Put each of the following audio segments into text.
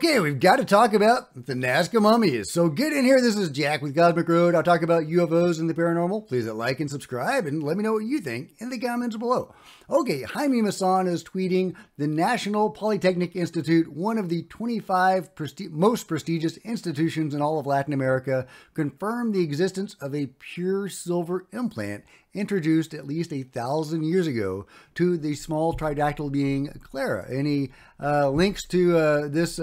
Okay, we've got to talk about the Nazca mummies. So get in here. This is Jack with Cosmic Road. I'll talk about UFOs and the paranormal. Please hit like and subscribe and let me know what you think in the comments below. Okay, Jaime Maussan is tweeting, the National Polytechnic Institute, one of the 25 most prestigious institutions in all of Latin America, confirmed the existence of a pure silver implant introduced at least 1,000 years ago to the small tridactyl being Clara. And he links to this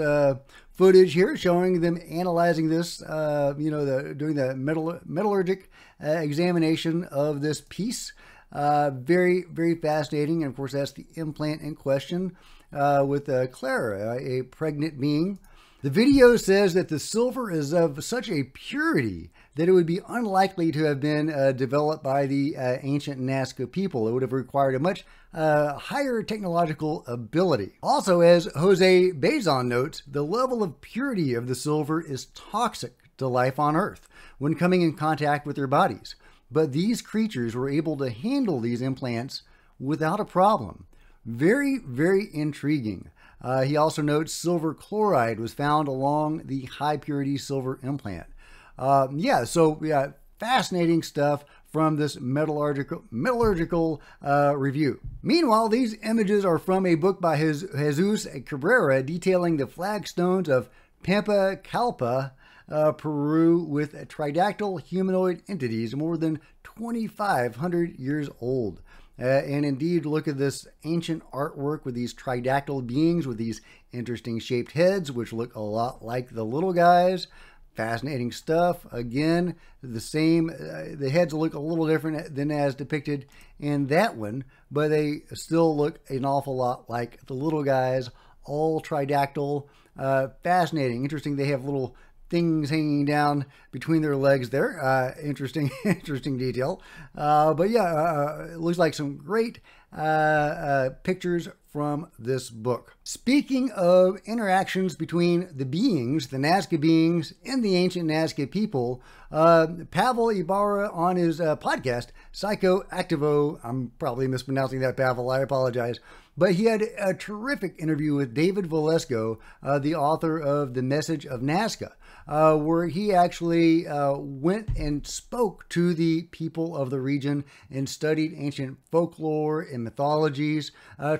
footage here showing them analyzing this, doing the metallurgic examination of this piece. Very, very fascinating. And of course, that's the implant in question with Clara, a pregnant being. The video says that the silver is of such a purity that it would be unlikely to have been developed by the ancient Nazca people. It would have required a much higher technological ability. Also, as Jose Bazan notes, the level of purity of the silver is toxic to life on Earth when coming in contact with their bodies. But these creatures were able to handle these implants without a problem. Very, very intriguing. He also notes silver chloride was found along the high purity silver implant. Fascinating stuff from this metallurgical review. Meanwhile, these images are from a book by Jesus Cabrera detailing the flagstones of Pampa Calpa, Peru, with tridactyl humanoid entities more than 2,500 years old. And indeed, look at this ancient artwork with these tridactyl beings with these interesting shaped heads, which look a lot like the little guys. Fascinating stuff. Again, the same, the heads look a little different than as depicted in that one, but they still look an awful lot like the little guys, all tridactyl. Fascinating. Interesting. They have little things hanging down between their legs there. Interesting detail. It looks like some great pictures from this book. Speaking of interactions between the beings, the Nazca beings and the ancient Nazca people, Pavel Ibarra on his podcast, Psychoactivo, I'm probably mispronouncing that, Pavel, I apologize, but he had a terrific interview with David Valesco, the author of The Message of Nazca, where he actually went and spoke to the people of the region and studied ancient folklore and mythologies,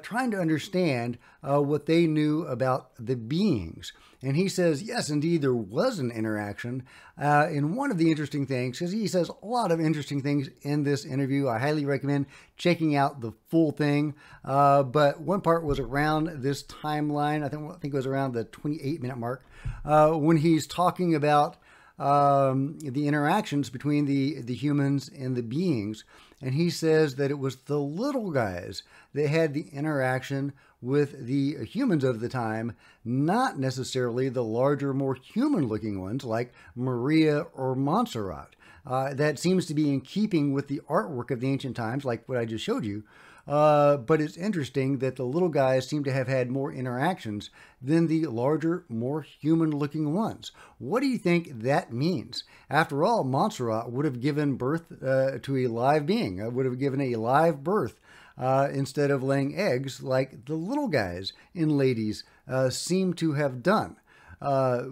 trying to understand what they knew about the beings. And he says, yes, indeed, there was an interaction. And one of the interesting things, because he says a lot of interesting things in this interview, I highly recommend checking out the full thing. But one part was around this timeline. I think it was around the 28-minute mark, when he's talking about the interactions between the humans and the beings. And he says that it was the little guys that had the interaction with the humans of the time, not necessarily the larger, more human-looking ones like Maria or Montserrat. That seems to be in keeping with the artwork of the ancient times, like what I just showed you. But it's interesting that the little guys seem to have had more interactions than the larger, more human-looking ones. What do you think that means? After all, Montserrat would have given birth to a live being, would have given a live birth instead of laying eggs like the little guys and ladies seem to have done.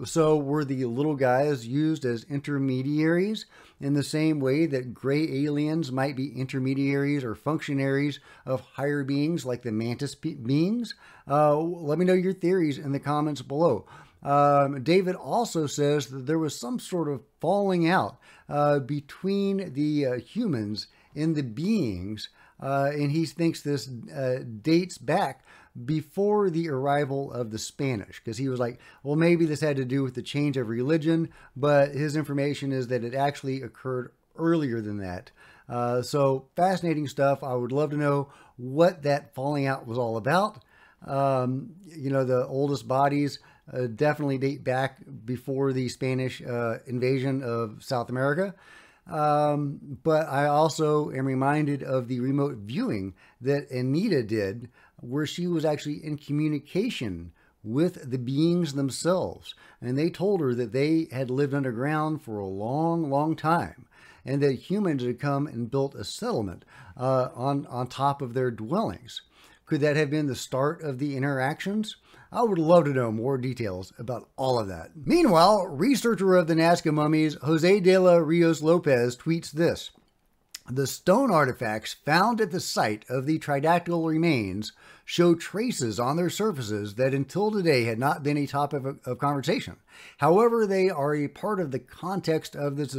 So were the little guys used as intermediaries in the same way that gray aliens might be intermediaries or functionaries of higher beings like the mantis beings? Let me know your theories in the comments below. David also says that there was some sort of falling out between the humans and the beings, and he thinks this dates back before the arrival of the Spanish, because he was like, well, maybe this had to do with the change of religion, but his information is that it actually occurred earlier than that. So fascinating stuff. I would love to know what that falling out was all about. The oldest bodies definitely date back before the Spanish invasion of South America. But I also am reminded of the remote viewing that Anita did, where she was actually in communication with the beings themselves. And they told her that they had lived underground for a long, long time, and that humans had come and built a settlement on top of their dwellings. Could that have been the start of the interactions? I would love to know more details about all of that. Meanwhile, researcher of the Nazca mummies, Jose de la Rios Lopez, tweets this. The stone artifacts found at the site of the tridactyl remains show traces on their surfaces that until today had not been a topic of conversation. However, they are a part of the context of this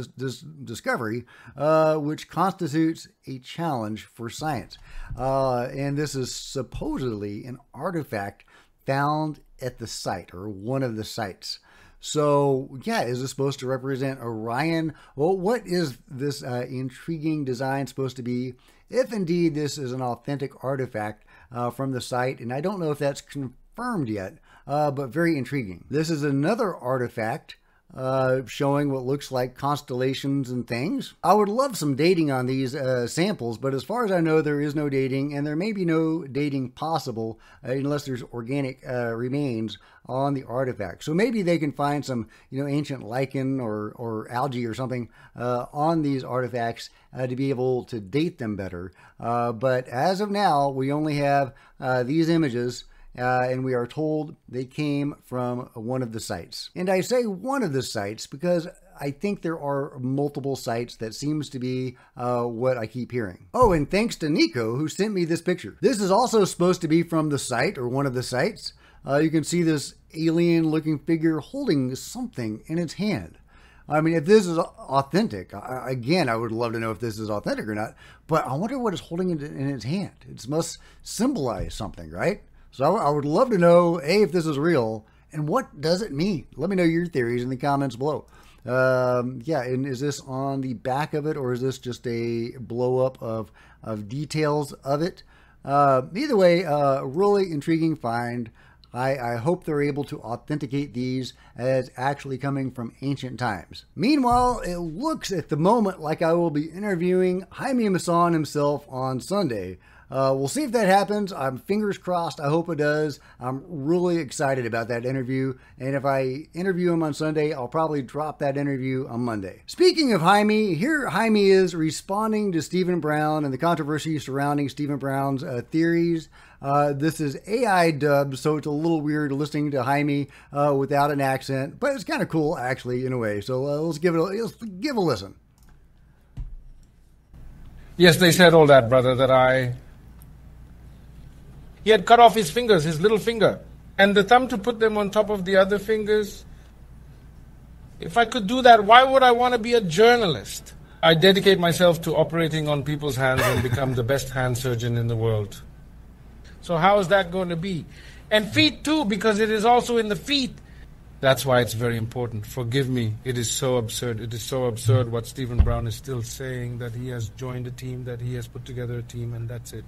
discovery, which constitutes a challenge for science. And this is supposedly an artifact found at the site, or one of the sites. So, yeah, is this supposed to represent Orion? Well, what is this intriguing design supposed to be, if indeed this is an authentic artifact from the site? And I don't know if that's confirmed yet, but very intriguing. This is another artifact showing what looks like constellations and things. I would love some dating on these samples, but as far as I know, there is no dating, and there may be no dating possible unless there's organic remains on the artifact. So maybe they can find some, ancient lichen or algae or something on these artifacts to be able to date them better. But as of now, we only have these images. And we are told they came from one of the sites. And I say one of the sites because I think there are multiple sites. That seems to be what I keep hearing. Oh, and thanks to Nico, who sent me this picture. This is also supposed to be from the site, or one of the sites. You can see this alien-looking figure holding something in its hand. I mean, if this is authentic, again, I would love to know if this is authentic or not. But I wonder what it's holding in its hand. It must symbolize something, right? So I would love to know, A, if this is real, and what does it mean? Let me know your theories in the comments below. Yeah, and is this on the back of it, or is this just a blow-up of details of it? Either way, really intriguing find. I hope they're able to authenticate these as actually coming from ancient times. Meanwhile, it looks at the moment like I will be interviewing Jaime Maussan himself on Sunday. We'll see if that happens. I'm fingers crossed. I hope it does. I'm really excited about that interview. And if I interview him on Sunday, I'll probably drop that interview on Monday. Speaking of Jaime, here Jaime is responding to Stephen Brown and the controversy surrounding Stephen Brown's theories. This is AI dubbed, so it's a little weird listening to Jaime without an accent, but it's kind of cool actually in a way. So let's give a listen. Yes, they said all that, brother, he had cut off his fingers, his little finger, and the thumb to put them on top of the other fingers. If I could do that, why would I want to be a journalist? I dedicate myself to operating on people's hands and become the best hand surgeon in the world. So how is that going to be? And feet too, because it is also in the feet. That's why it's very important. Forgive me, it is so absurd. It is so absurd what Stephen Brown is still saying, that he has joined a team, that he has put together a team, and that's it.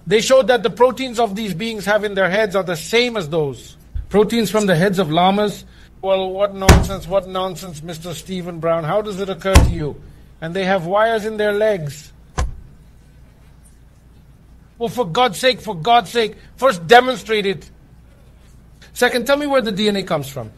They showed that the proteins of these beings have in their heads are the same as those. Proteins from the heads of llamas. Well, what nonsense, Mr. Stephen Brown. How does it occur to you? And they have wires in their legs. Well, for God's sake, first demonstrate it. Second, tell me where the DNA comes from.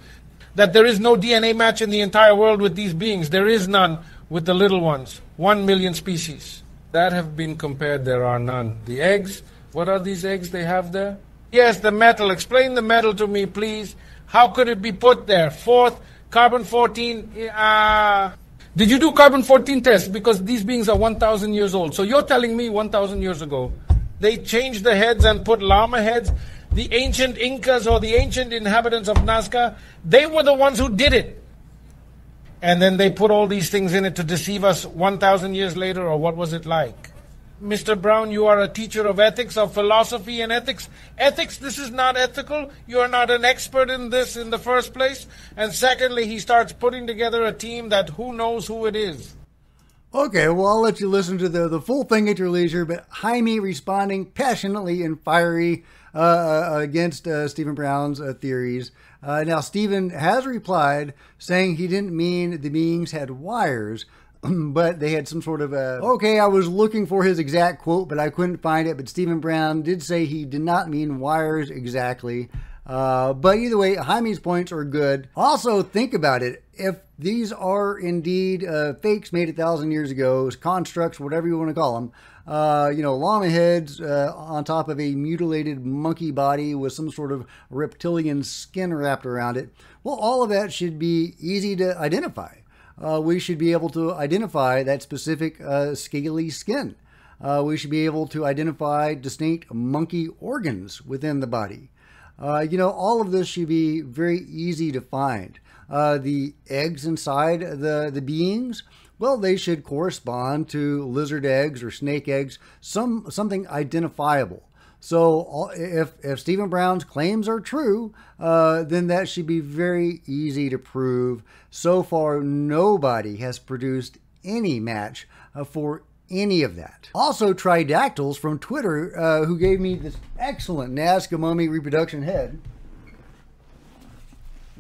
That there is no DNA match in the entire world with these beings. There is none with the little ones. 1 million species that have been compared, there are none. The eggs, what are these eggs they have there? Yes, the metal. Explain the metal to me, please. How could it be put there? Fourth, carbon-14. Did you do carbon-14 tests? Because these beings are 1,000 years old. So you're telling me 1,000 years ago, they changed the heads and put llama heads? The ancient Incas or the ancient inhabitants of Nazca, they were the ones who did it. And then they put all these things in it to deceive us 1,000 years later, or what was it like? Mr. Brown, you are a teacher of ethics, of philosophy and ethics. Ethics, this is not ethical. You are not an expert in this in the first place. And secondly, he starts putting together a team that who knows who it is. Okay, well, I'll let you listen to the full thing at your leisure, but Jaime responding passionately and fiery against Stephen Brown's theories. Now, Stephen has replied saying he didn't mean the beings had wires, but they had some sort of okay, I was looking for his exact quote, but I couldn't find it. But Stephen Brown did say he did not mean wires exactly. But either way, Jaime's points are good. Also, think about it. If these are indeed fakes made 1,000 years ago, constructs, whatever you want to call them, llama heads on top of a mutilated monkey body with some sort of reptilian skin wrapped around it, well, all of that should be easy to identify. We should be able to identify that specific scaly skin. We should be able to identify distinct monkey organs within the body. All of this should be very easy to find. The eggs inside the beings, well, they should correspond to lizard eggs or snake eggs, something identifiable. So if Stephen Brown's claims are true, then that should be very easy to prove. So far, nobody has produced any match for any of that. Also, Tridactyls from Twitter, who gave me this excellent Nazca mummy reproduction head.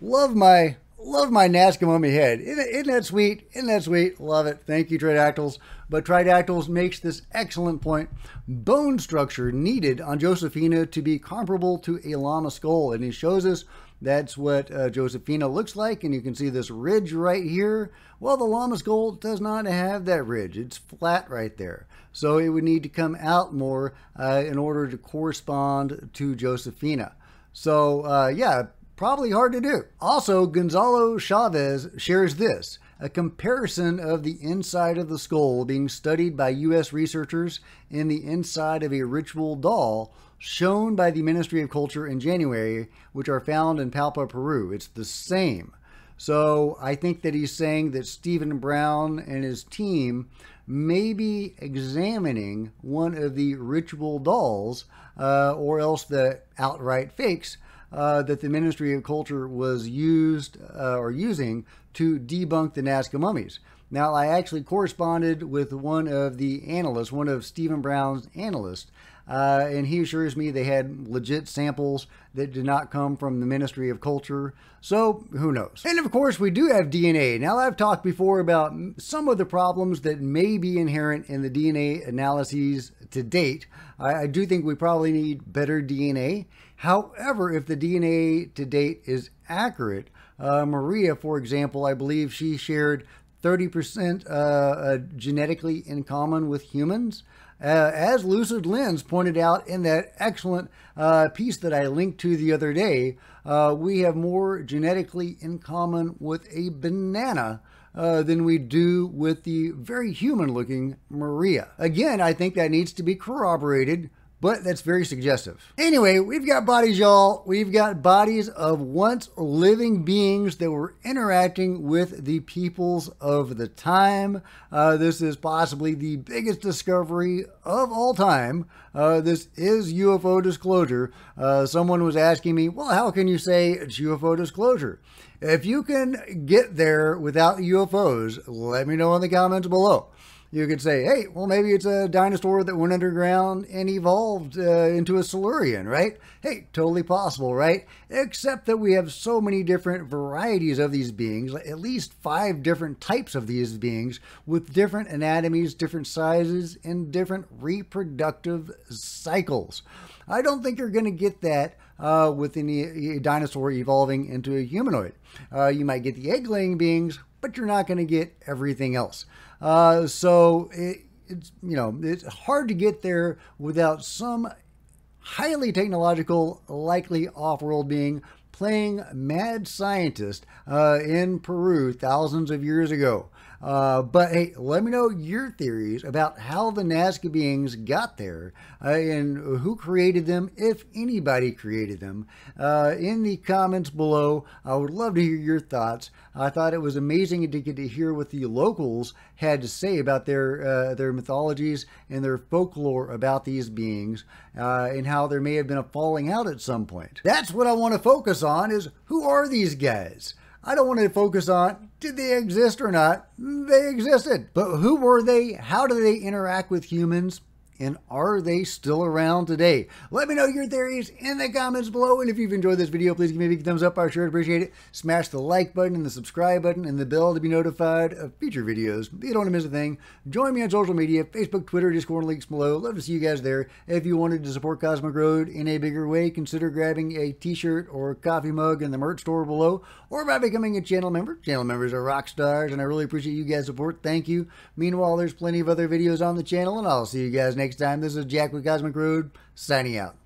Love my Nazca mummy head. Isn't that sweet? Isn't that sweet? Love it. Thank you, Tridactyls. But Tridactyls makes this excellent point. Bone structure needed on Josephina to be comparable to a llama skull. And he shows us that's what Josephina looks like. And you can see this ridge right here. Well, the llama skull does not have that ridge. It's flat right there. So it would need to come out more in order to correspond to Josephina. So, yeah, probably hard to do. Also, Gonzalo Chavez shares this, a comparison of the inside of the skull being studied by U.S. researchers in the inside of a ritual doll shown by the Ministry of Culture in January, which are found in Palpa, Peru. It's the same. So I think that he's saying that Stephen Brown and his team may be examining one of the ritual dolls or else the outright fakes that the Ministry of Culture was using to debunk the Nazca mummies. Now, I actually corresponded with one of the analysts, one of Stephen Brown's analysts, and he assures me they had legit samples that did not come from the Ministry of Culture. So, who knows? And of course, we do have DNA. Now, I've talked before about some of the problems that may be inherent in the DNA analyses to date. I do think we probably need better DNA. However, if the DNA to date is accurate, Maria, for example, I believe she shared 30% genetically in common with humans. As Lucid Lens pointed out in that excellent piece that I linked to the other day, we have more genetically in common with a banana than we do with the very human-looking Maria. Again, I think that needs to be corroborated, but that's very suggestive. Anyway, we've got bodies, y'all. We've got bodies of once living beings that were interacting with the peoples of the time. This is possibly the biggest discovery of all time. This is UFO disclosure. Someone was asking me, well, how can you say it's UFO disclosure? If you can get there without UFOs, let me know in the comments below. You could say, hey, well, maybe it's a dinosaur that went underground and evolved into a Silurian, right? Hey, totally possible, right? Except that we have so many different varieties of these beings, at least 5 different types of these beings with different anatomies, different sizes, and different reproductive cycles. I don't think you're going to get that with any dinosaur evolving into a humanoid. You might get the egg-laying beings, but you're not going to get everything else. So it's hard to get there without some highly technological, likely off-world being playing mad scientist in Peru thousands of years ago. But hey, let me know your theories about how the Nazca beings got there and who created them, if anybody created them, in the comments below. I would love to hear your thoughts. I thought it was amazing to get to hear what the locals had to say about their mythologies and their folklore about these beings, and how there may have been a falling out at some point. That's what I want to focus on, is who are these guys? I don't want to focus on, did they exist or not? They existed. But who were they? How do they interact with humans? and are they still around today? Let me know your theories in the comments below, and if you've enjoyed this video, please give me a big thumbs up. I sure appreciate it. Smash the like button and the subscribe button and the bell to be notified of future videos. You don't want to miss a thing. Join me on social media, Facebook, Twitter, Discord, links below. Love to see you guys there. If you wanted to support Cosmic Road in a bigger way, consider grabbing a t-shirt or a coffee mug in the merch store below, or by becoming a channel member. Channel members are rock stars, and I really appreciate you guys' support. Thank you. Meanwhile, there's plenty of other videos on the channel, and I'll see you guys next time. This is Jack with Cosmic Road, signing out.